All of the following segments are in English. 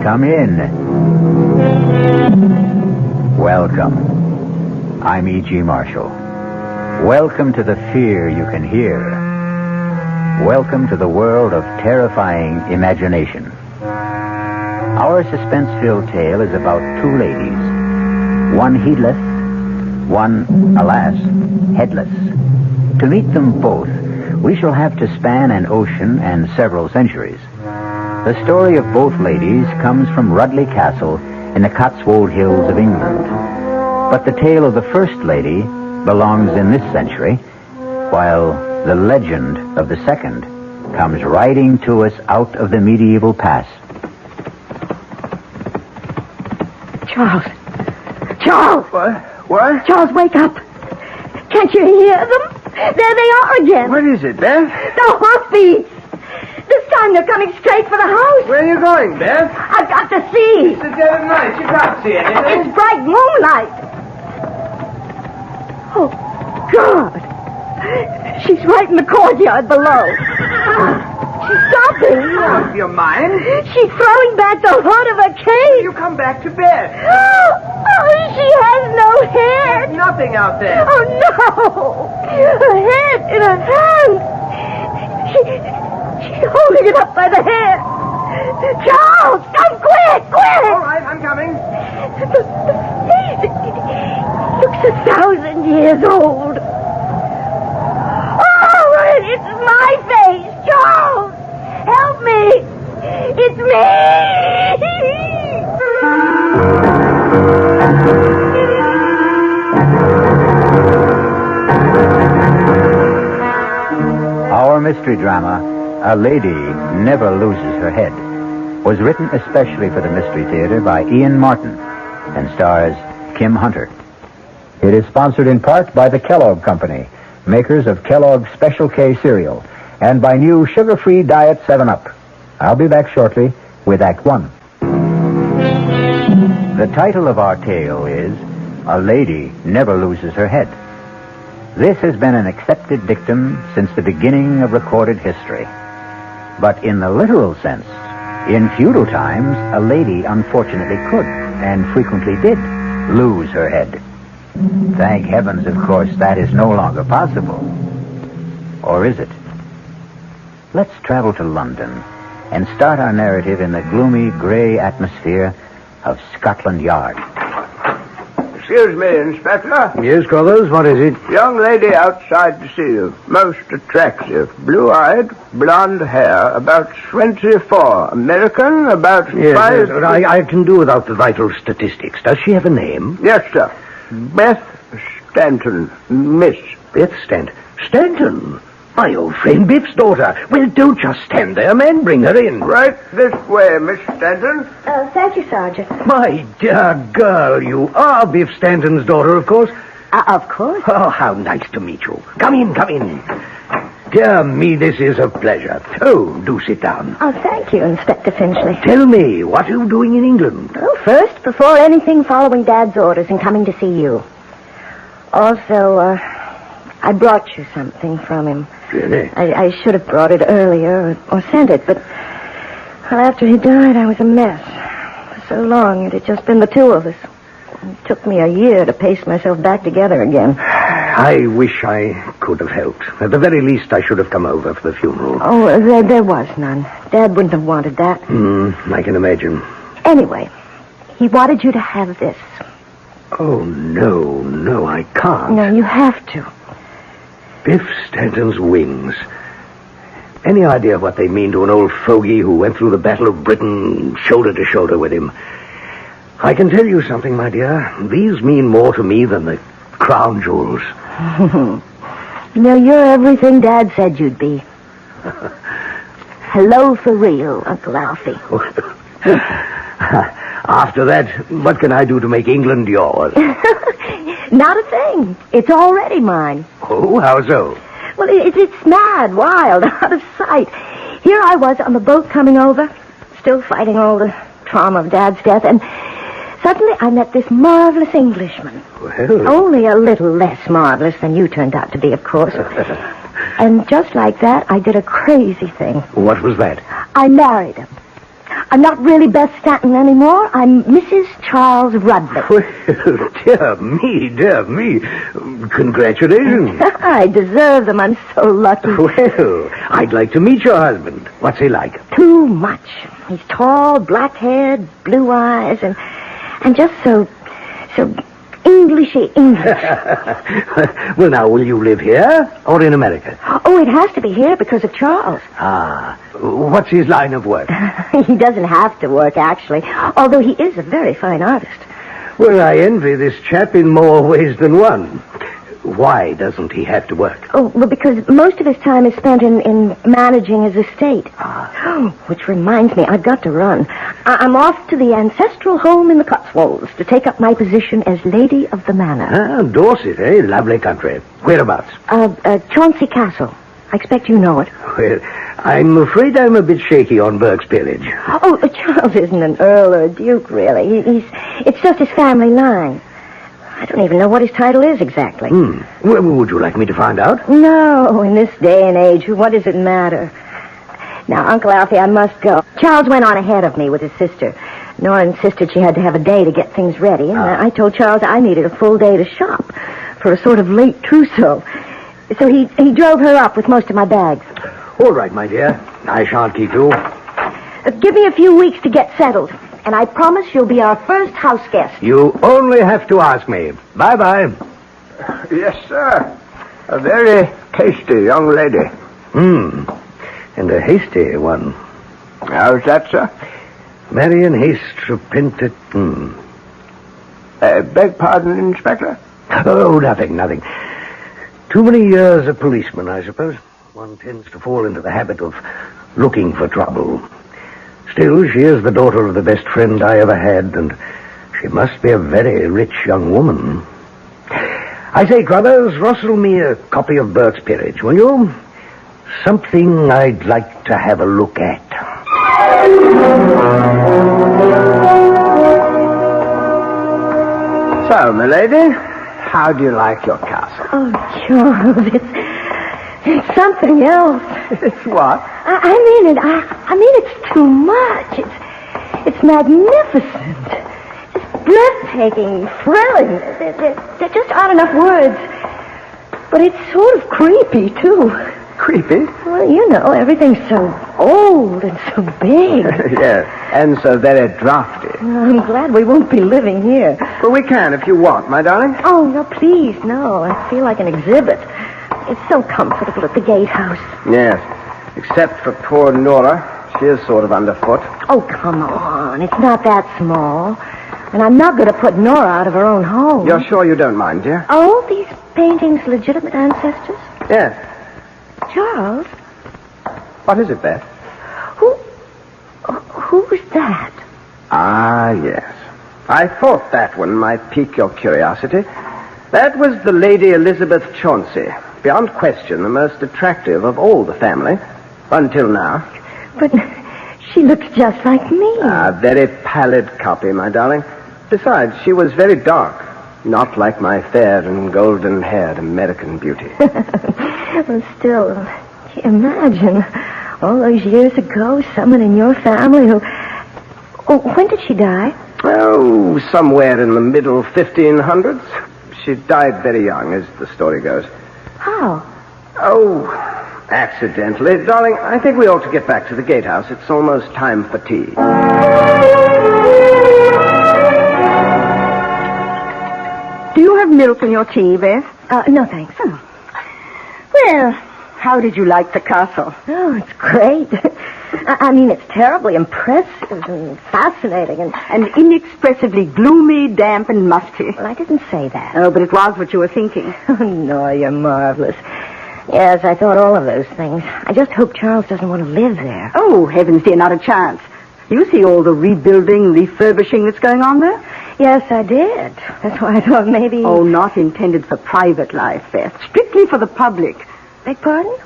Come in. Welcome. I'm E.G. Marshall. Welcome to the fear you can hear. Welcome to the world of terrifying imagination. Our suspense-filled tale is about two ladies. One heedless, one, alas, headless. To meet them both, we shall have to span an ocean and several centuries. The story of both ladies comes from Rudley Castle in the Cotswold Hills of England. But the tale of the first lady belongs in this century, while the legend of the second comes riding to us out of the medieval past. Charles! Charles! What? Charles, wake up! Can't you hear them? There they are again. What is it, Beth? The hoofbeats! This time they're coming straight for the house. Where are you going, Beth? I've got to see. It's the dead of night. You can't see anything. It's bright moonlight. Oh, God. She's right in the courtyard below. She's stopping. Out of your mind? She's throwing back the hood of her cape. You come back to bed. Oh, she has no head. There's nothing out there. Oh, no. Her head in her hand. She's holding it up by the hair. Charles, come quick. All right, I'm coming. The face, it looks 1,000 years old. Oh, it's my face. Charles, help me. It's me. Our mystery drama, A Lady Never Loses Her Head, was written especially for the Mystery Theater by Ian Martin and stars Kim Hunter. It is sponsored in part by the Kellogg Company, makers of Kellogg's Special K cereal, and by new sugar-free Diet 7-Up. I'll be back shortly with Act 1. The title of our tale is A Lady Never Loses Her Head. This has been an accepted dictum since the beginning of recorded history. But in the literal sense, in feudal times, a lady unfortunately could, and frequently did, lose her head. Thank heavens, of course, that is no longer possible. Or is it? Let's travel to London and start our narrative in the gloomy, gray atmosphere of Scotland Yard. Excuse me, Inspector. Yes, Crothers, what is it? Young lady outside to see you. Most attractive. Blue-eyed, blonde hair, about 24. American, about 5... Yes, I can do without the vital statistics. Does she have a name? Yes, sir. Beth Stanton. Miss. Beth Stanton? My old friend Biff's daughter. Well, don't just stand there, man. Bring her in. Right this way, Miss Stanton. Thank you, Sergeant. My dear girl, you are Biff Stanton's daughter, of course. Of course. Oh, how nice to meet you. Come in. Dear me, this is a pleasure. Oh, do sit down. Oh, thank you, Inspector Finchley. Tell me, what are you doing in England? Well, first, before anything, following Dad's orders and coming to see you. Also, I brought you something from him. Really? I should have brought it earlier or sent it, but well, after he died, I was a mess. For so long, it had just been the two of us. It took me a year to paste myself back together again. I wish I could have helped. At the very least, I should have come over for the funeral. Oh, there was none. Dad wouldn't have wanted that. I can imagine. Anyway, he wanted you to have this. Oh, no, I can't. No, you have to. Biff Stanton's wings. Any idea what they mean to an old fogey who went through the Battle of Britain shoulder to shoulder with him? I can tell you something, my dear. These mean more to me than the crown jewels. You know, you're everything Dad said you'd be. Hello for real, Uncle Alfie. After that, what can I do to make England yours? Not a thing. It's already mine. Oh, how so? Well, it's mad, wild, out of sight. Here I was on the boat coming over, still fighting all the trauma of Dad's death, and suddenly I met this marvelous Englishman. Well... Only a little less marvelous than you turned out to be, of course. And just like that, I did a crazy thing. What was that? I married him. I'm not really Beth Stanton anymore. I'm Mrs. Charles Rudley. Well, dear me. Congratulations. I deserve them. I'm so lucky. Well, I'd like to meet your husband. What's he like? Too much. He's tall, black-haired, blue eyes, and just so Englishy English. Well, now, will you live here or in America? Oh, it has to be here because of Charles. Ah, what's his line of work? He doesn't have to work, actually, although he is a very fine artist. Well, I envy this chap in more ways than one. Why doesn't he have to work? Oh, well, because most of his time is spent in managing his estate. Oh, which reminds me, I've got to run. I'm off to the ancestral home in the Cotswolds to take up my position as Lady of the Manor. Ah, Dorset, eh? Lovely country. Whereabouts? Chauncey Castle. I expect you know it. Well, I'm afraid I'm a bit shaky on Burke's peerage. Oh, Charles isn't an earl or a duke, really. It's just his family line. I don't even know what his title is exactly. Well, would you like me to find out? No, in this day and age, what does it matter? Now, Uncle Alfie, I must go. Charles went on ahead of me with his sister. Nora insisted she had to have a day to get things ready, and I told Charles I needed a full day to shop for a sort of late trousseau. So he drove her up with most of my bags. All right, my dear. I shan't keep you. Give me a few weeks to get settled, and I promise you'll be our first house guest. You only have to ask me. Bye-bye. Yes, sir. A very tasty young lady. And a hasty one. How's that, sir? Marion Haste repented. Beg pardon, Inspector? Oh, nothing. Too many years a policeman, I suppose. One tends to fall into the habit of looking for trouble. Still, she is the daughter of the best friend I ever had, and she must be a very rich young woman. I say, Crothers, rustle me a copy of Burke's Peerage, will you? Something I'd like to have a look at. So, milady, how do you like your castle? Oh, Charles, it's something else. It's what? I mean it's too much. It's magnificent. It's breathtaking, thrilling. There just aren't enough words. But it's sort of creepy, too. Creepy? Well, you know, everything's so old and so big. Yes, and so very drafty. I'm glad we won't be living here. Well, we can if you want, my darling. Oh, no, please, no. I feel like an exhibit. It's so comfortable at the gatehouse. Yes, except for poor Nora. She is sort of underfoot. Oh, come on. It's not that small. And I'm not going to put Nora out of her own home. You're sure you don't mind, dear? Oh, these paintings legitimate ancestors? Yes. Charles? What is it, Beth? Who's that? Ah, yes. I thought that one might pique your curiosity. That was the Lady Elizabeth Chauncey. Beyond question, the most attractive of all the family. Until now. But she looks just like me. A very pallid copy, my darling. Besides, she was very dark. Not like my fair and golden-haired American beauty. Well, still, imagine, all those years ago, someone in your family who... Oh, when did she die? Oh, somewhere in the middle 1500s. She died very young, as the story goes. How? Oh, accidentally. Darling, I think we ought to get back to the gatehouse. It's almost time for tea. Do you have milk in your tea, Beth? No, thanks. Oh. Well, how did you like the castle? Oh, it's great. I mean, it's terribly impressive and fascinating And inexpressively gloomy, damp, and musty. Well, I didn't say that. Oh, but it was what you were thinking. Oh, no, you're marvelous. Yes, I thought all of those things. I just hope Charles doesn't want to live there. Oh, heavens, dear, not a chance. You see all the rebuilding, refurbishing that's going on there? Yes, I did. That's why I thought maybe... Oh, not intended for private life, Beth. Strictly for the public. Beg pardon?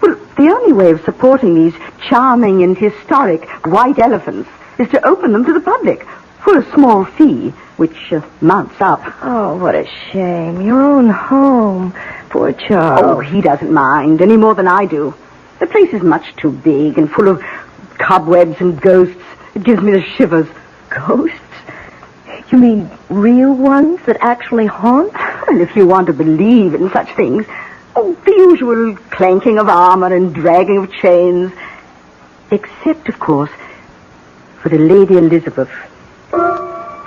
Well, the only way of supporting these charming and historic white elephants is to open them to the public for a small fee, which mounts up. Oh, what a shame. Your own home. Poor Charles. Oh, he doesn't mind any more than I do. The place is much too big and full of cobwebs and ghosts. It gives me the shivers. Ghosts? You mean real ones that actually haunt? Well, if you want to believe in such things, the usual clanking of armor and dragging of chains. Except, of course, for the Lady Elizabeth.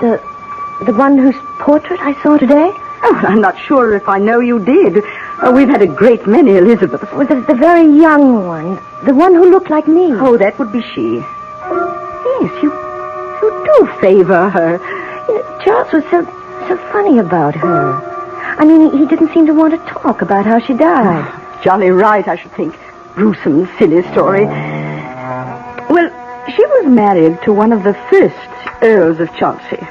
The one whose portrait I saw today? Oh, I'm not sure if I know you did. We've had a great many Elizabeths. Well, the very young one. The one who looked like me. Oh, that would be she. Yes, you do favor her. You know, Charles was so funny about her. I mean, he didn't seem to want to talk about how she died. Jolly right, I should think. Gruesome, silly story. Well, she was married to one of the first Earls of Chauncey.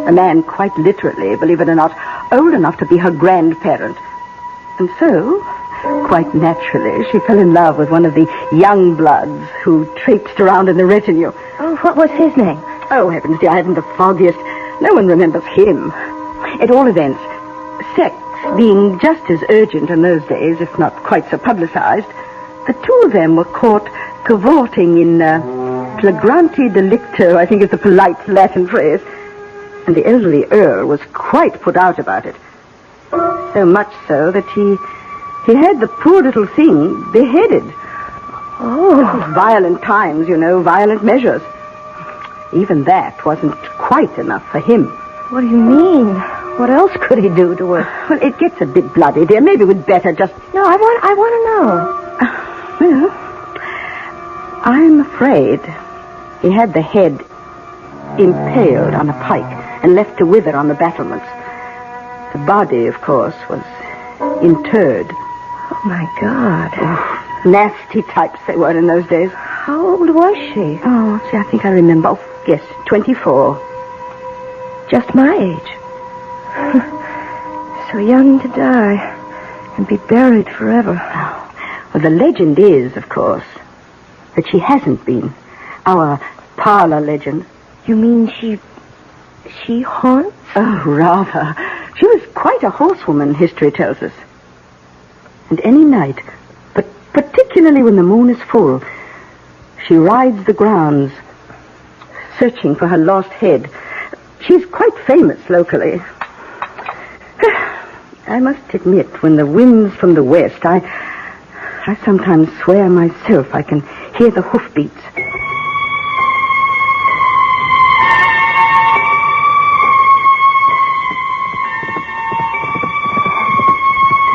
A man quite literally, believe it or not, old enough to be her grandparent. And so, quite naturally, she fell in love with one of the young bloods who traipsed around in the retinue. Oh, what was his name? Oh, heavens, dear, I haven't the foggiest. No one remembers him. At all events, sex being just as urgent in those days, if not quite so publicized, the two of them were caught cavorting in flagrante delicto, I think is the polite Latin phrase. And the elderly Earl was quite put out about it. So much so that he had the poor little thing beheaded. Oh. Violent times, you know, violent measures. Even that wasn't quite enough for him. What do you mean? What else could he do to her? Well, it gets a bit bloody, dear. Maybe we'd better just... No, I want to know. Well, I'm afraid he had the head impaled on a pike and left to wither on the battlements. The body, of course, was interred. Oh, my God. Oh, nasty types they were in those days. How old was she? Oh, see, I think I remember. Oh, yes, 24. Just my age. So young to die and be buried forever. Oh. Well, the legend is, of course, that she hasn't been. Our parlor legend. You mean she haunts? Oh, rather. She was quite a horsewoman, history tells us. And any night, but particularly when the moon is full, she rides the grounds, searching for her lost head. She's quite famous locally. I must admit, when the wind's from the west, I sometimes swear myself I can hear the hoofbeats.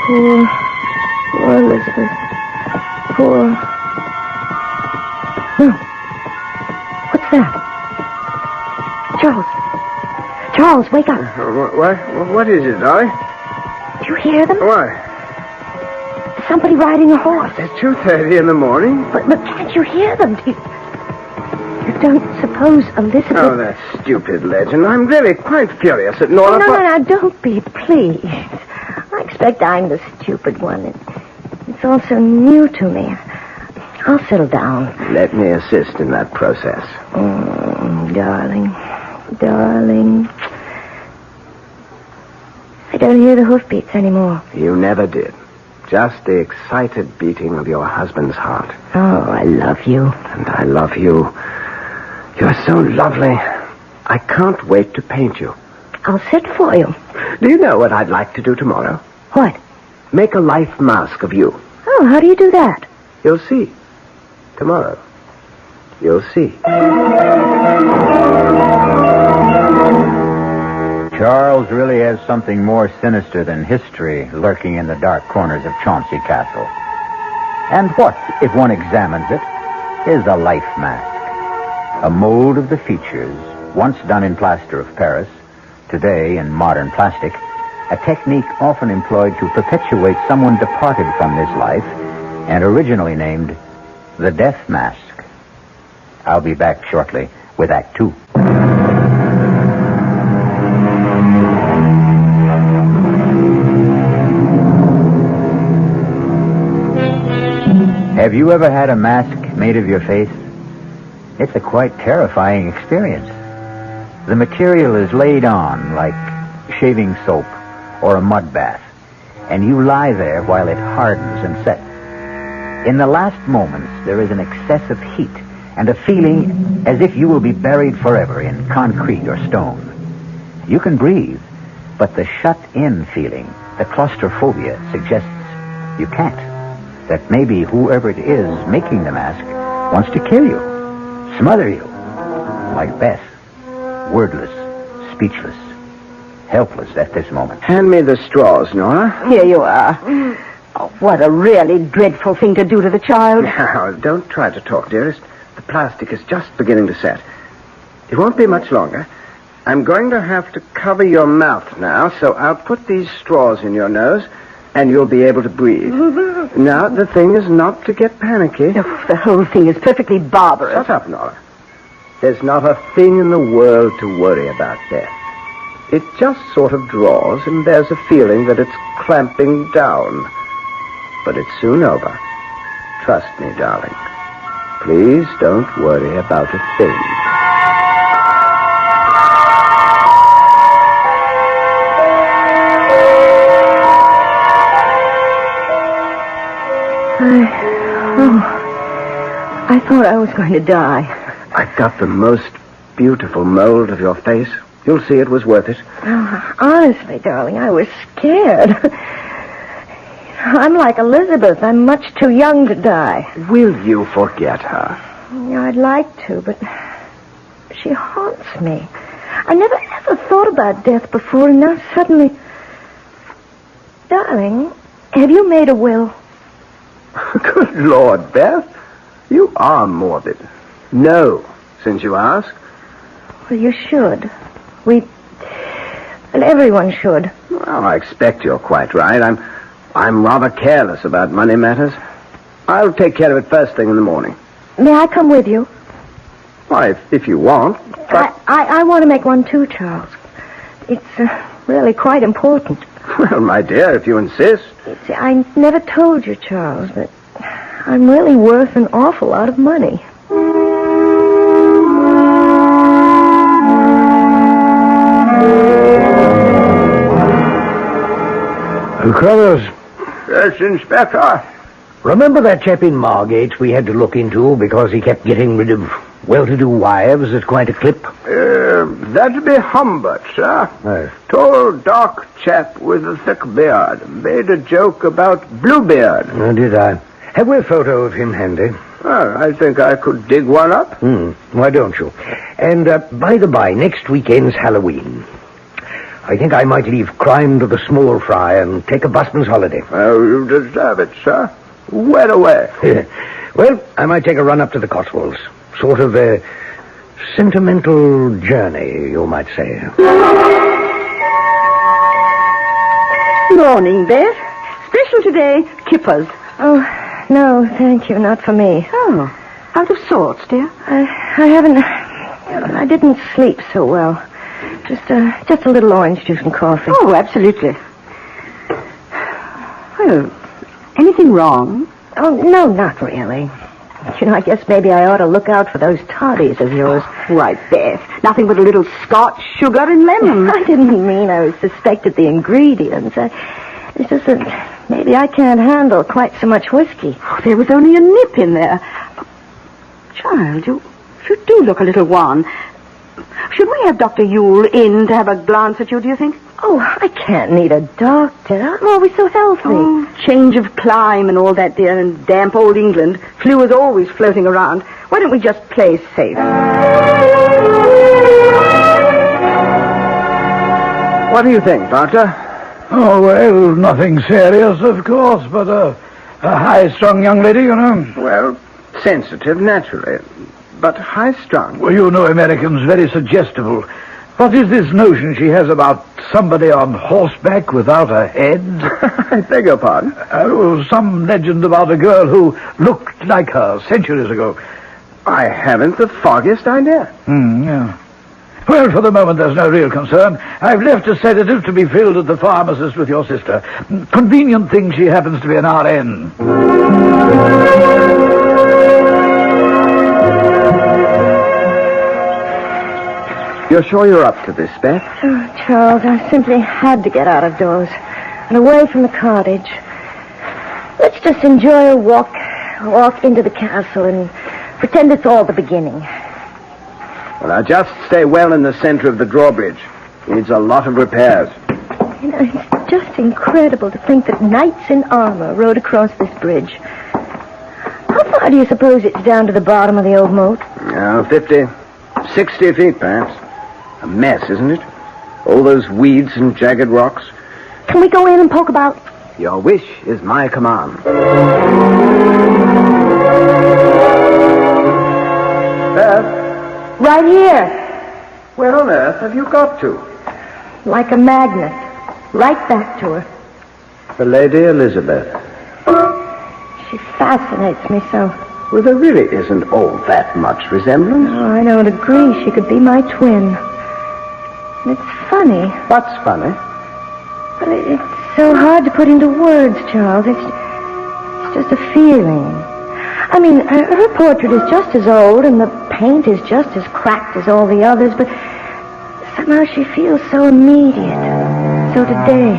Poor Elizabeth. Poor... No. What's that? Charles, wake up. What is it, Dolly? Do you hear them? What? Somebody riding a horse. It's 2:30 in the morning. But can't you hear them? You don't suppose Elizabeth... Oh, that stupid legend. I'm really quite furious at Nora. No, don't be, please. I expect I'm the stupid one. It's all so new to me. I'll settle down. Let me assist in that process. Darling. I don't hear the hoofbeats anymore. You never did. Just the excited beating of your husband's heart. Oh, I love you. And I love you. You're so lovely. I can't wait to paint you. I'll sit for you. Do you know what I'd like to do tomorrow? What? Make a life mask of you. Oh, how do you do that? You'll see. Tomorrow. You'll see. Charles really has something more sinister than history lurking in the dark corners of Chauncey Castle. And what, if one examines it, is a life mask? A mold of the features, once done in plaster of Paris, today in modern plastic, a technique often employed to perpetuate someone departed from this life and originally named the death mask. I'll be back shortly with Act 2. Have you ever had a mask made of your face? It's a quite terrifying experience. The material is laid on like shaving soap or a mud bath, and you lie there while it hardens and sets. In the last moments, there is an excess of heat, and a feeling as if you will be buried forever in concrete or stone. You can breathe, but the shut-in feeling, the claustrophobia, suggests you can't. That maybe whoever it is making the mask wants to kill you, smother you, like Beth, wordless, speechless, helpless at this moment. Hand me the straws, Nora. Here you are. Oh, what a really dreadful thing to do to the child. Now, don't try to talk, dearest. The plastic is just beginning to set. It won't be much longer. I'm going to have to cover your mouth now, so I'll put these straws in your nose, and you'll be able to breathe. Now, the thing is not to get panicky. Oh, the whole thing is perfectly barbarous. Shut up, Nora. There's not a thing in the world to worry about, Beth. It just sort of draws, and there's a feeling that it's clamping down. But it's soon over. Trust me, darling. Please don't worry about a thing. I thought I was going to die. I've got the most beautiful mold of your face. You'll see it was worth it. Oh, honestly, darling, I was scared. I'm like Elizabeth. I'm much too young to die. Will you forget her? Yeah, I'd like to, but she haunts me. I never ever thought about death before, and now suddenly... Darling, have you made a will? Good Lord, Beth. You are morbid. No, since you ask. Well, you should. And everyone should. Well, I expect you're quite right. I'm rather careless about money matters. I'll take care of it first thing in the morning. May I come with you? Why, if you want. But... I want to make one too, Charles. It's really quite important. Well, my dear, if you insist. See, I never told you, Charles, but I'm really worth an awful lot of money. Crothers. Yes, Inspector. Remember that chap in Margate we had to look into because he kept getting rid of well-to-do wives at quite a clip? That'd be Humbert, sir. Yes. Tall, dark chap with a thick beard. Made a joke about Bluebeard. Oh, did I? Have we a photo of him handy? Well, I think I could dig one up. Why don't you? And, by the by, next weekend's Halloween. I think I might leave crime to the small fry and take a busman's holiday. Oh, you deserve it, sir. Where away? Well, I might take a run up to the Cotswolds. Sort of a sentimental journey, you might say. Morning, Beth. Special today, kippers. Oh, no, thank you, not for me. Oh, out of sorts, dear. I didn't sleep so well. Just a little orange juice and coffee. Oh, absolutely. Well, anything wrong? Oh, no, not really. You know, I guess maybe I ought to look out for those toddies of yours. Why, Beth, nothing but a little scotch, sugar, and lemon. I didn't mean I suspected the ingredients. It's just that maybe I can't handle quite so much whiskey. Oh, there was only a nip in there. Child, you do look a little wan. Should we have Dr. Yule in to have a glance at you, do you think? Oh, I can't need a doctor. I'm always so healthy. Oh, change of clime and all that, dear, and damp old England. Flu is always floating around. Why don't we just play safe? What do you think, Doctor? Oh, well, nothing serious, of course, but a high-strung young lady, you know. Well, sensitive, naturally. But high-strung. Well, you know Americans, very suggestible. What is this notion she has about somebody on horseback without a head? I beg your pardon? Some legend about a girl who looked like her centuries ago. I haven't the foggiest idea. Yeah. Well, for the moment, there's no real concern. I've left a sedative to be filled at the pharmacist with your sister. Convenient thing she happens to be an RN. You're sure you're up to this, Beth? Oh, Charles, I simply had to get out of doors and away from the cottage. Let's just enjoy a walk into the castle and Pretend it's all the beginning. Well, now just stay well in the center of the drawbridge. Needs a lot of repairs. You know, it's just incredible to think that knights in armor rode across this bridge. How far do you suppose it's down to the bottom of the old moat? 50, 60 feet, perhaps. A mess, isn't it? All those weeds and jagged rocks. Can we go in and poke about? Your wish is my command. Beth? Right here. Where on earth have you got to? Like a magnet. Right back to her. The Lady Elizabeth. She fascinates me so. Well, there really isn't all that much resemblance. Oh, I don't agree. She could be my twin. And it's funny. What's funny? But it's so hard to put into words, Charles. It's just a feeling. I mean, her portrait is just as old, and the paint is just as cracked as all the others, but somehow she feels so immediate, so today.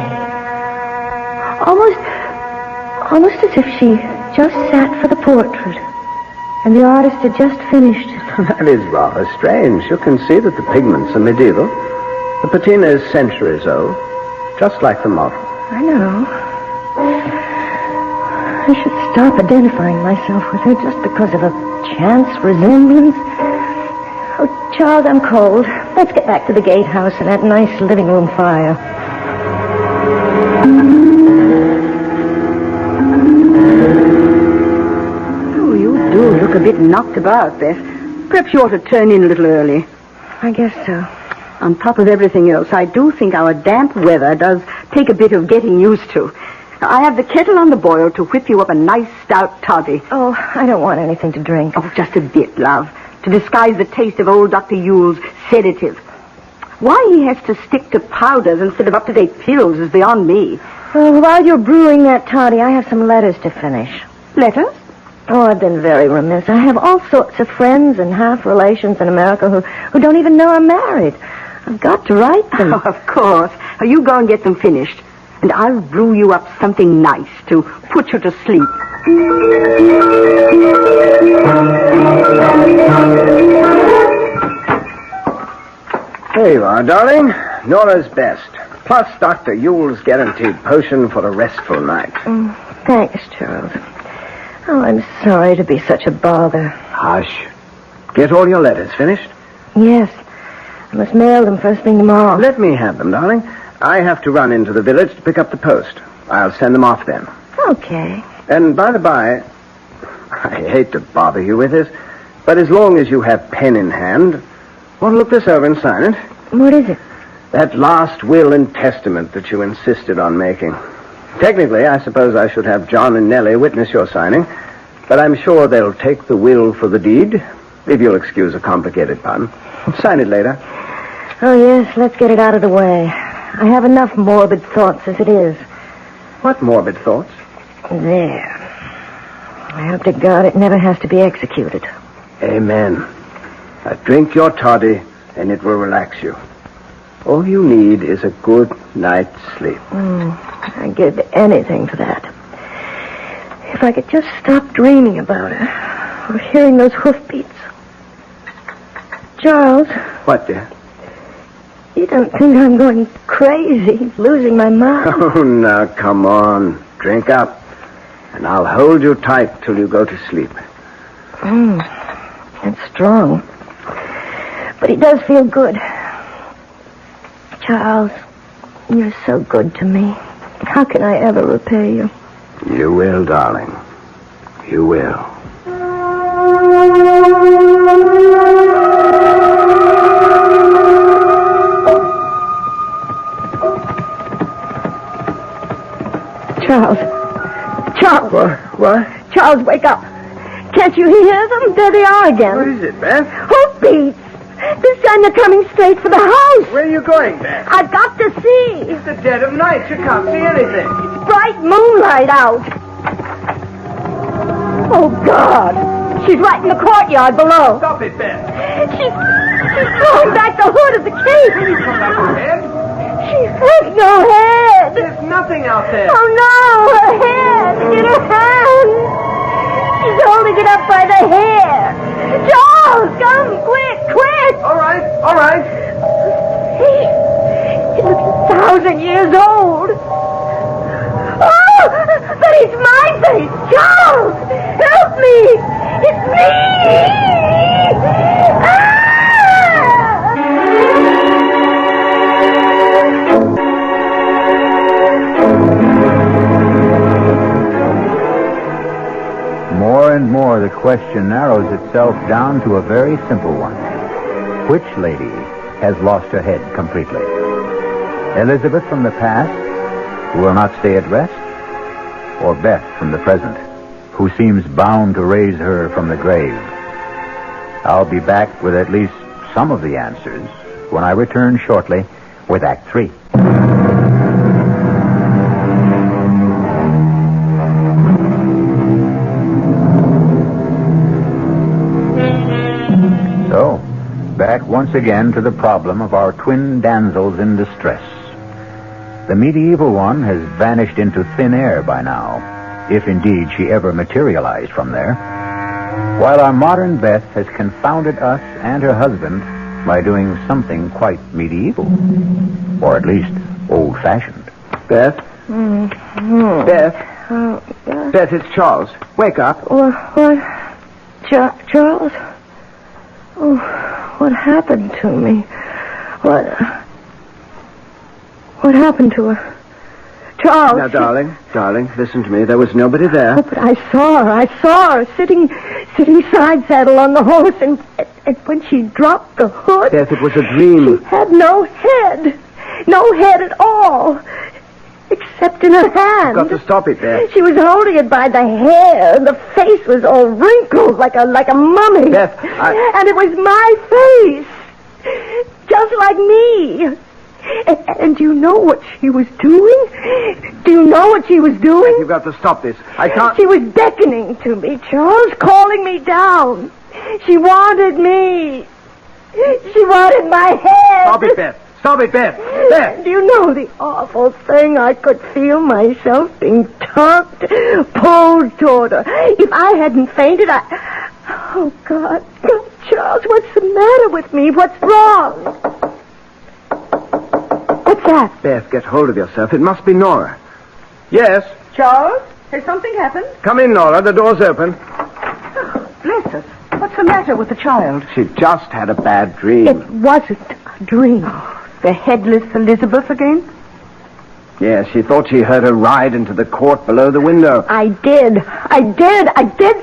Almost as if she just sat for the portrait, and the artist had just finished it. That is rather strange. You can see that the pigments are medieval. The patina is centuries old, just like the model. I know. I should stop identifying myself with her just because of a chance resemblance. Oh, Charles, I'm cold. Let's get back to the gatehouse and that nice living room fire. Oh, you do look a bit knocked about, Beth. Perhaps you ought to turn in a little early. I guess so. On top of everything else, I do think our damp weather does take a bit of getting used to. I have the kettle on the boil to whip you up a nice stout toddy. Oh, I don't want anything to drink. Oh, just a bit, love, to disguise the taste of old Dr. Yule's sedative. Why he has to stick to powders instead of up-to-date pills is beyond me. Well, while you're brewing that toddy, I have some letters to finish. Letters? Oh, I've been very remiss. I have all sorts of friends and half-relations in America who don't even know I'm married. I've got to write them. Oh, of course. You go and get them finished. And I'll brew you up something nice to put you to sleep. There you are, darling. Nora's best. Plus Dr. Yule's guaranteed potion for a restful night. Thanks, Charles. Oh, I'm sorry to be such a bother. Hush. Get all your letters finished? Yes. I must mail them first thing tomorrow. Let me have them, darling. I have to run into the village to pick up the post. I'll send them off then. Okay. And by the by, I hate to bother you with this, but as long as you have pen in hand, want to look this over and sign it? What is it? That last will and testament that you insisted on making. Technically, I suppose I should have John and Nellie witness your signing, but I'm sure they'll take the will for the deed, if you'll excuse a complicated pun. Sign it later. Oh, yes, let's get it out of the way. I have enough morbid thoughts as it is. What morbid thoughts? There. I hope to God it never has to be executed. Amen. Now drink your toddy, and it will relax you. All you need is a good night's sleep. I'd give anything for that. If I could just stop dreaming about her, or hearing those hoofbeats. Charles. What, dear? You don't think I'm going crazy, losing my mind? Oh, now, come on. Drink up. And I'll hold you tight till you go to sleep. It's strong. But it does feel good. Charles, you're so good to me. How can I ever repay you? You will, darling. You will. Charles. What? Charles, wake up. Can't you hear them? There they are again. What is it, Beth? Hoofbeats. This time they're coming straight for the house. Where are you going, Beth? I've got to see. It's the dead of night. You can't see anything. Bright moonlight out. Oh, God. She's right in the courtyard below. Stop it, Beth. She's throwing back the hood of the cape. Will you come back her head? She has no head. There's nothing out there. Oh, no, her head. In her hand. She's holding it up by the hair. 1,000 years old. Oh, but it's my face. Charles, help me. It's me. More and more, the question narrows itself down to a very simple one. Which lady has lost her head completely? Elizabeth from the past, who will not stay at rest? Or Beth from the present, who seems bound to raise her from the grave? I'll be back with at least some of the answers when I return shortly with Act 3. So, back once again to the problem of our twin damsels in distress. The medieval one has vanished into thin air by now, if indeed she ever materialized from there, while our modern Beth has confounded us and her husband by doing something quite medieval, or at least old-fashioned. Beth? Mm-hmm. Beth? Yeah. Beth, it's Charles. Wake up. What? Charles? Oh, what happened to me? What happened to her? Charles. Now, darling, listen to me. There was nobody there. Oh, but I saw her sitting side saddle on the horse, and when she dropped the hood... Beth, it was a dream. She had no head at all, except in her hand. You've got to stop it, Beth. She was holding it by the hair, and the face was all wrinkled like a mummy. Beth, And it was my face, just like me. And do you know what she was doing? Do you know what she was doing? You've got to stop this. I can't... She was beckoning to me, Charles, calling me down. She wanted me. She wanted my head. Stop it, Beth. Stop it, Beth. Beth. Do you know the awful thing? I could feel myself being tugged, pulled toward her. If I hadn't fainted, Oh, God. Charles, what's the matter with me? What's wrong? What's that? Beth, get hold of yourself. It must be Nora. Yes? Charles, has something happened? Come in, Nora. The door's open. Bless us. What's the matter with the child? She just had a bad dream. It wasn't a dream. The headless Elizabeth again? Yes, she thought she heard her ride into the court below the window. I did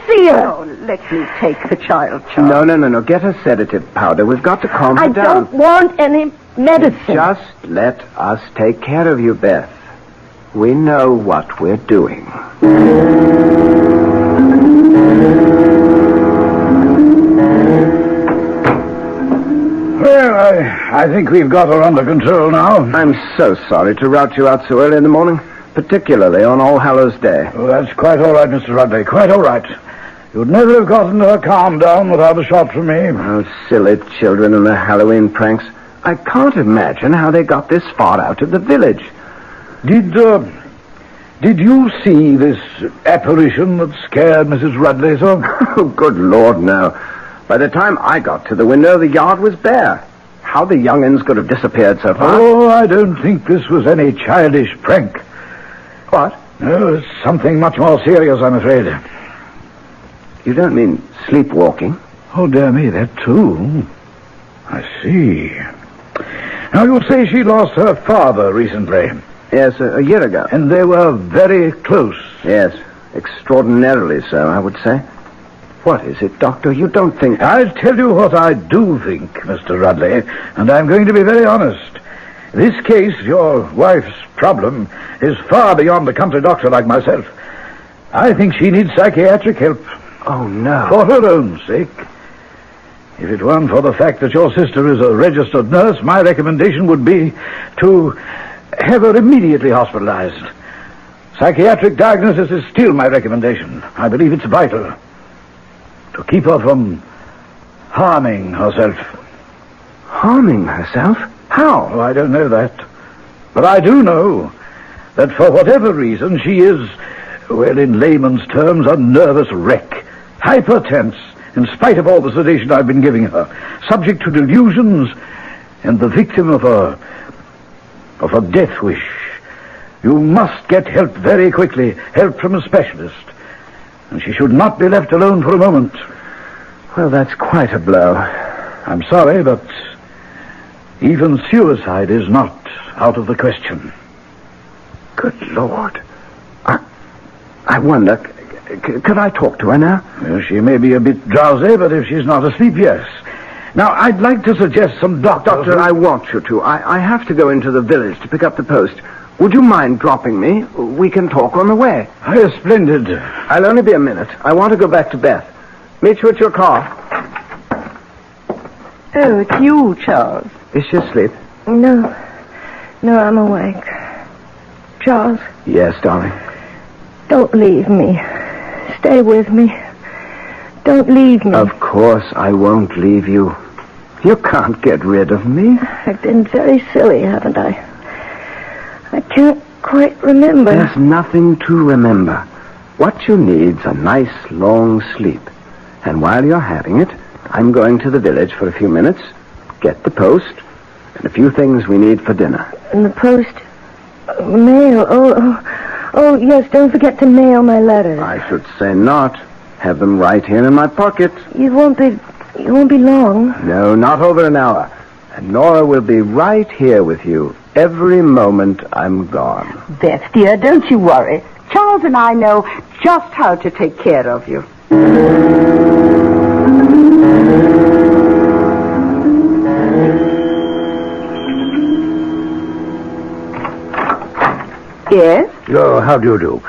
see her. Oh, let me take the child, Charles. No. Get a sedative powder. We've got to calm her I down. don't want any medicine. Just let us take care of you, Beth. We know what we're doing. Well, I think we've got her under control now. I'm so sorry to rout you out so early in the morning, particularly on All Hallows Day. Oh, that's quite all right, Mr. Rudley, quite all right. You'd never have gotten her calmed down without a shot from me. Oh, silly children and their Halloween pranks. I can't imagine how they got this far out of the village. Did you see this apparition that scared Mrs. Rudley so? Oh, good Lord, no. By the time I got to the window, the yard was bare. How the young'uns could have disappeared so far? Oh, I don't think this was any childish prank. What? No, it's something much more serious, I'm afraid. You don't mean sleepwalking? Oh, dear me, that too. I see. Now, you say she lost her father recently. Yes, a year ago. And they were very close. Yes, extraordinarily so, I would say. What is it, Doctor? You don't think... I'll tell you what I do think, Mr. Rudley, and I'm going to be very honest. This case, your wife's problem, is far beyond a country doctor like myself. I think she needs psychiatric help. Oh, no. For her own sake. If it weren't for the fact that your sister is a registered nurse, my recommendation would be to have her immediately hospitalized. Psychiatric diagnosis is still my recommendation. I believe it's vital to keep her from harming herself. Harming herself? How? Oh, I don't know that. But I do know that for whatever reason she is, well, in layman's terms, a nervous wreck. Hypertense, in spite of all the sedation I've been giving her. Subject to delusions and the victim of a of a death wish. You must get help very quickly, help from a specialist. And she should not be left alone for a moment. Well, that's quite a blow. I'm sorry, but even suicide is not out of the question. Good Lord. I wonder, could I talk to her now? Well, she may be a bit drowsy, but if she's not asleep, yes. Now, I'd like to suggest some doctors... Doctor, I want you to. I have to go into the village to pick up the post. Would you mind dropping me? We can talk on the way. Splendid. I'll only be a minute. I want to go back to Beth. Meet you at your car. Oh, it's you, Charles. Is she asleep? No, I'm awake. Charles, Yes, darling. don't leave me. Stay with me. Don't leave me. Of course I won't leave you. You can't get rid of me. I've been very silly, haven't I? I can't quite remember. There's nothing to remember. What you need's a nice long sleep. And while you're having it, I'm going to the village for a few minutes, get the post, and a few things we need for dinner. And the post... mail. Oh, yes, don't forget to mail my letters. I should say not. Have them right here in my pocket. You won't be long. No, not over an hour. And Nora will be right here with you every moment I'm gone. Beth, dear, don't you worry. Charles and I know just how to take care of you. Yes? Oh, how do you do?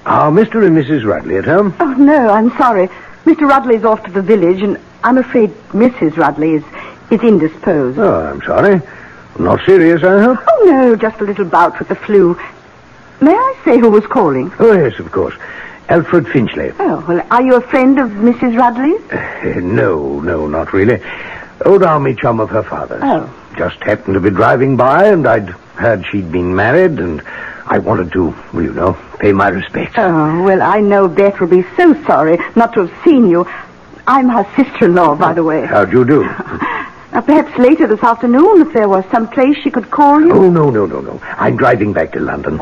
Are Mr. and Mrs. Rudley at home? Oh, no, I'm sorry. Mr. Rudley's off to the village, and I'm afraid Mrs. Rudley is indisposed. Oh, I'm sorry. Not serious, I hope? Oh, no, just a little bout with the flu. May I say who was calling? Oh, yes, of course. Alfred Finchley. Oh, well, are you a friend of Mrs. Rudley's? No, not really. Old army chum of her father's. Oh. Just happened to be driving by, and I'd heard she'd been married, and I wanted to, well, you know, pay my respects. Oh, well, I know Beth will be so sorry not to have seen you. I'm her sister-in-law, by the way. How'd you do? Perhaps later this afternoon, if there was some place she could call you. Oh, no. I'm driving back to London.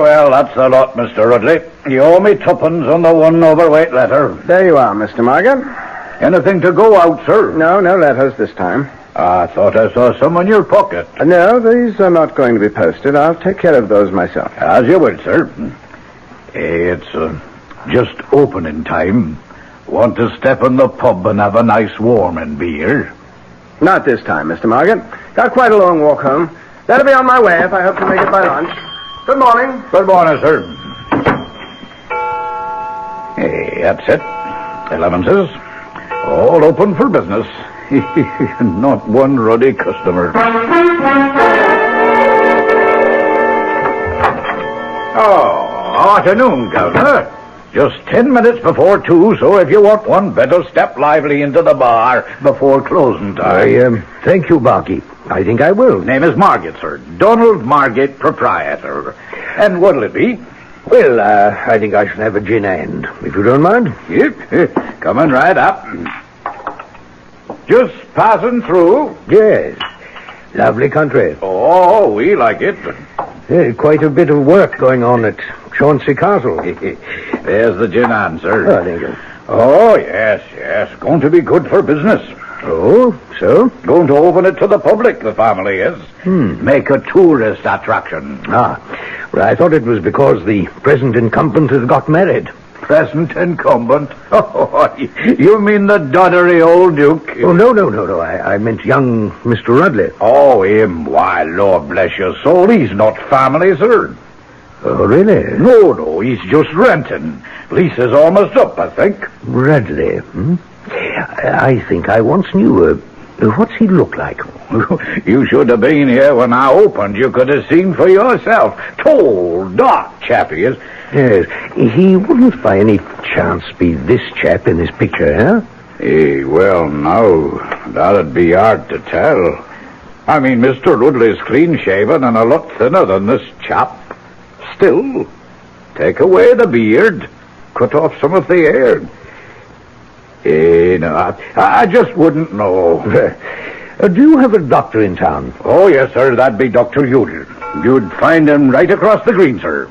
Well, that's a lot, Mr. Rudley. You owe me tuppence on the one overweight letter. There you are, Mr. Morgan. Anything to go out, sir? No letters this time. I thought I saw some in your pocket. No, these are not going to be posted. I'll take care of those myself. As you will, sir. It's just opening time. Want to step in the pub and have a nice warming beer? Not this time, Mr. Morgan. Got quite a long walk home. That'll be on my way if I hope to make it by lunch. Good morning. Good morning, sir. That's it. 11's. All open for business. Not one ruddy customer. Oh, afternoon, Governor. Just 10 minutes before 2, so if you want one, better step lively into the bar before closing time. Thank you, Barkeep. I think I will. Name is Margate, sir. Donald Margate, proprietor. And what'll it be? Well, I think I should have a gin and, if you don't mind. Yep. Coming right up. Just passing through. Yes. Lovely country. Oh, we like it. Quite a bit of work going on at Chauncey Castle. There's the gin and, sir. Oh, thank you. Oh, yes. Going to be good for business. Oh, so? Going to open it to the public, the family is. Make a tourist attraction. Well, I thought it was because the present incumbent has got married. Present incumbent? Oh, you mean the doddery old Duke? Oh, no. I meant young Mr. Rudley. Oh, him? Why, Lord bless your soul, he's not family, sir. Oh, really? No, he's just renting. Lease is almost up, I think. Rudley, I think I once knew. What's he look like? You should have been here when I opened. You could have seen for yourself. Tall, dark chap he is. Yes, he wouldn't by any chance be this chap in this picture, huh? Well, now, that'd be hard to tell. I mean, Mr. Rudley's clean-shaven and a lot thinner than this chap. Still, take away the beard, cut off some of the hair. No, I just wouldn't know. Do you have a doctor in town? Oh, yes, sir. That'd be Dr. Udall. You'd find him right across the green, sir.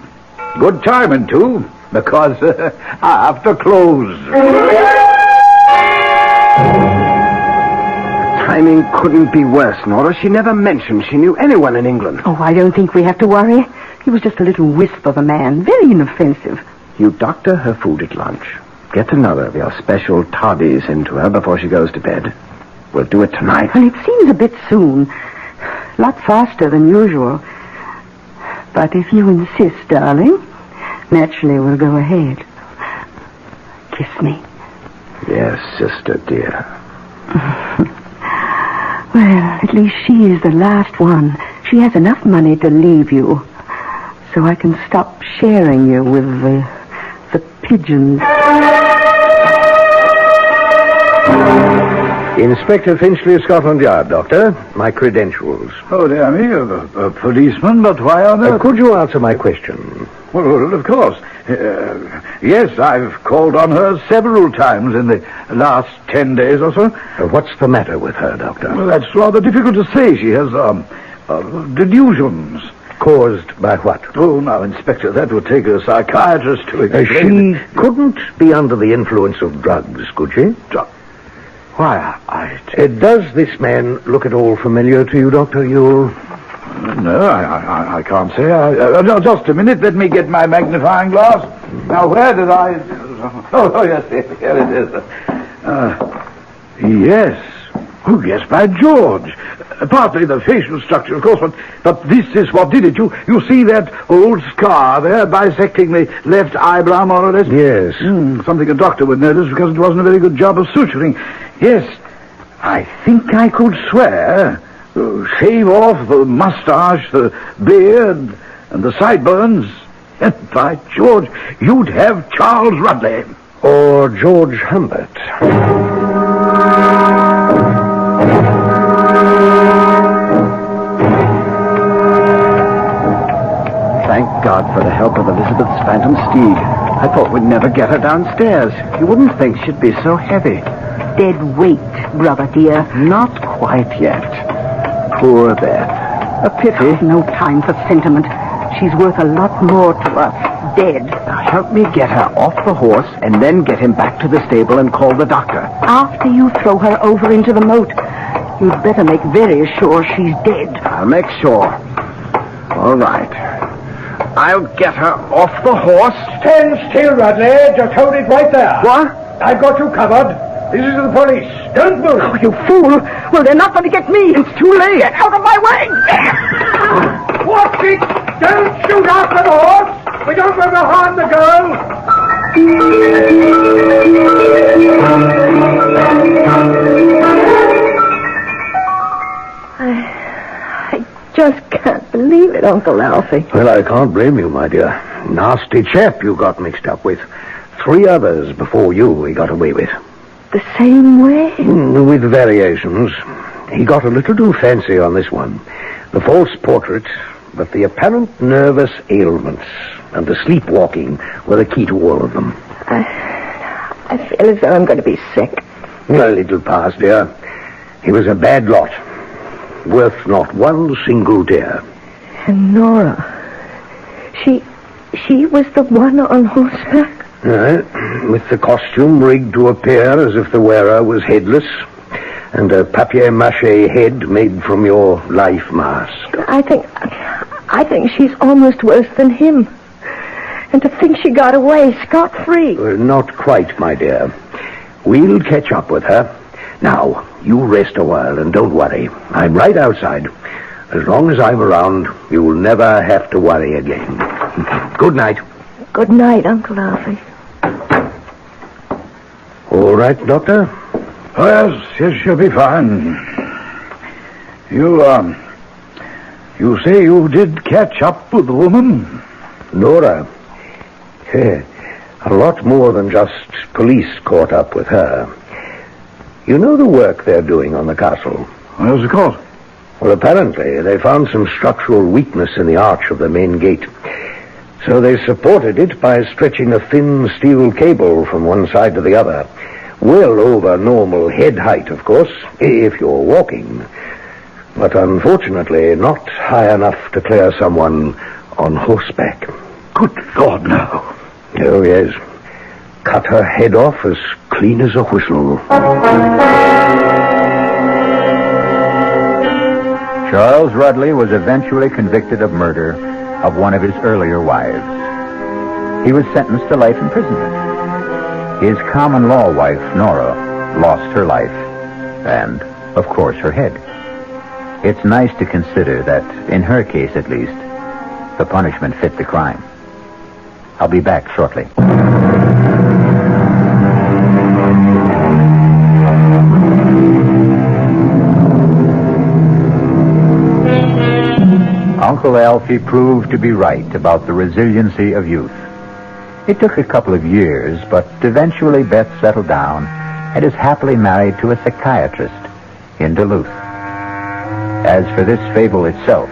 Good timing, too, because I have to close. Timing couldn't be worse, Nora. She never mentioned she knew anyone in England. Oh, I don't think we have to worry. He was just a little wisp of a man, very inoffensive. You doctor her food at lunch. Get another of your special toddies into her before she goes to bed. We'll do it tonight. Well, it seems a bit soon. A lot faster than usual. But if you insist, darling, naturally we'll go ahead. Kiss me. Yes, sister dear. Well, at least she is the last one. She has enough money to leave you. So I can stop sharing you with the pigeons. Inspector Finchley of Scotland Yard, Doctor. My credentials. Oh, dear me, a policeman, but why on earth? Could you answer my question? Well, of course. Yes, I've called on her several times in the last 10 days or so. What's the matter with her, Doctor? Well, that's rather difficult to say. She has, delusions. Caused by what? Oh, now, Inspector, that would take a psychiatrist to explain. She couldn't be under the influence of drugs, could she? Why, Does this man look at all familiar to you, Dr. Ewell? No, I can't say. No, just a minute. Let me get my magnifying glass. Now, where did I... Oh, yes, here it is. Yes. Oh, yes, by George. Partly the facial structure, of course, but this is what did it. You see that old scar there, bisecting the left eyebrow, more or less? Yes. Something a doctor would notice because it wasn't a very good job of suturing. Yes, I think I could swear. Shave off the mustache, the beard, and the sideburns. And by George, you'd have Charles Rudley. Or George Humbert. Thank God for the help of Elizabeth's phantom steed. I thought we'd never get her downstairs. You wouldn't think she'd be so heavy. Dead weight, brother dear. Not quite yet. Poor Beth. A pity. No time for sentiment. She's worth a lot more to us, dead. Now help me get her off the horse and then get him back to the stable and call the doctor. After you throw her over into the moat, you'd better make very sure she's dead. I'll make sure. All right. I'll get her off the horse. Stand still, Rudley. Just hold it right there. What? I've got you covered. This is the police. Don't move. Oh, you fool. Well, they're not going to get me. It's too late. Get out of my way. Watch it. Don't shoot after the horse. We don't want to harm the girl. I just can't believe it, Uncle Alfie. Well, I can't blame you, my dear. Nasty chap you got mixed up with. 3 others before you he got away with. The same way? With variations. He got a little too fancy on this one. The false portrait, but the apparent nervous ailments and the sleepwalking were the key to all of them. I feel as though I'm going to be sick. Well, it'll pass, dear. He was a bad lot. Worth not one single tear. And Nora, she was the one on horseback? With the costume rigged to appear as if the wearer was headless, and a papier-mâché head made from your life mask. I think she's almost worse than him. And to think she got away scot-free. Well, not quite, my dear. We'll catch up with her. Now, you rest a while and don't worry. I'm right outside. As long as I'm around, you'll never have to worry again. Good night. Good night, Uncle Alfie. All right, Doctor? Oh, yes, she'll be fine. You say you did catch up with the woman? Nora. A lot more than just police caught up with her. You know the work they're doing on the castle? Yes, of course. Well, apparently they found some structural weakness in the arch of the main gate. So they supported it by stretching a thin steel cable from one side to the other, Well over normal head height, of course, if you're walking. But unfortunately, not high enough to clear someone on horseback. Good Lord, no. Oh, yes. Cut her head off as clean as a whistle. Charles Rudley was eventually convicted of murder of one of his earlier wives. He was sentenced to life imprisonment. His common law wife, Nora, lost her life and, of course, her head. It's nice to consider that, in her case at least, the punishment fit the crime. I'll be back shortly. Uncle Alfie proved to be right about the resiliency of youth. It took a couple of years, but eventually Beth settled down and is happily married to a psychiatrist in Duluth. As for this fable itself,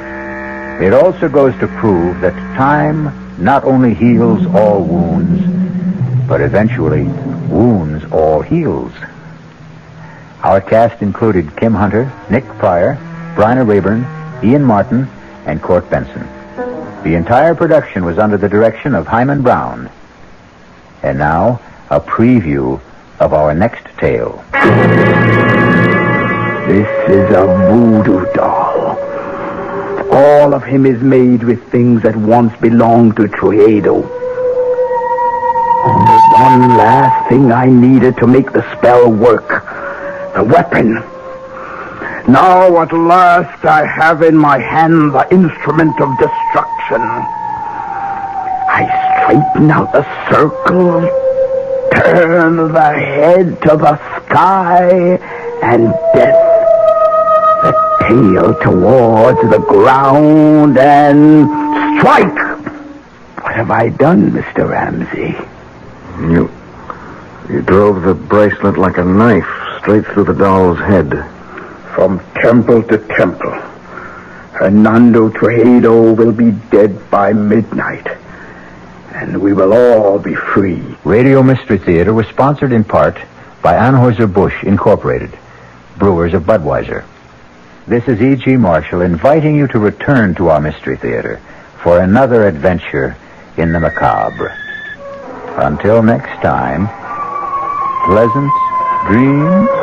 it also goes to prove that time not only heals all wounds, but eventually wounds all heals. Our cast included Kim Hunter, Nick Pryor, Bryna Rayburn, Ian Martin, and Court Benson. The entire production was under the direction of Hyman Brown. And now, a preview of our next tale. This is a voodoo doll. All of him is made with things that once belonged to Trujillo. Only one last thing I needed to make the spell work. The weapon. Now at last I have in my hand the instrument of destruction. I straighten out the circle, turn the head to the sky, and death the tail towards the ground, and strike! What have I done, Mr. Ramsey? You drove the bracelet like a knife straight through the doll's head. From temple to temple, Hernando Trujillo will be dead by midnight, and we will all be free. Radio Mystery Theater was sponsored in part by Anheuser-Busch Incorporated, brewers of Budweiser. This is E.G. Marshall inviting you to return to our Mystery Theater for another adventure in the macabre. Until next time, pleasant dreams.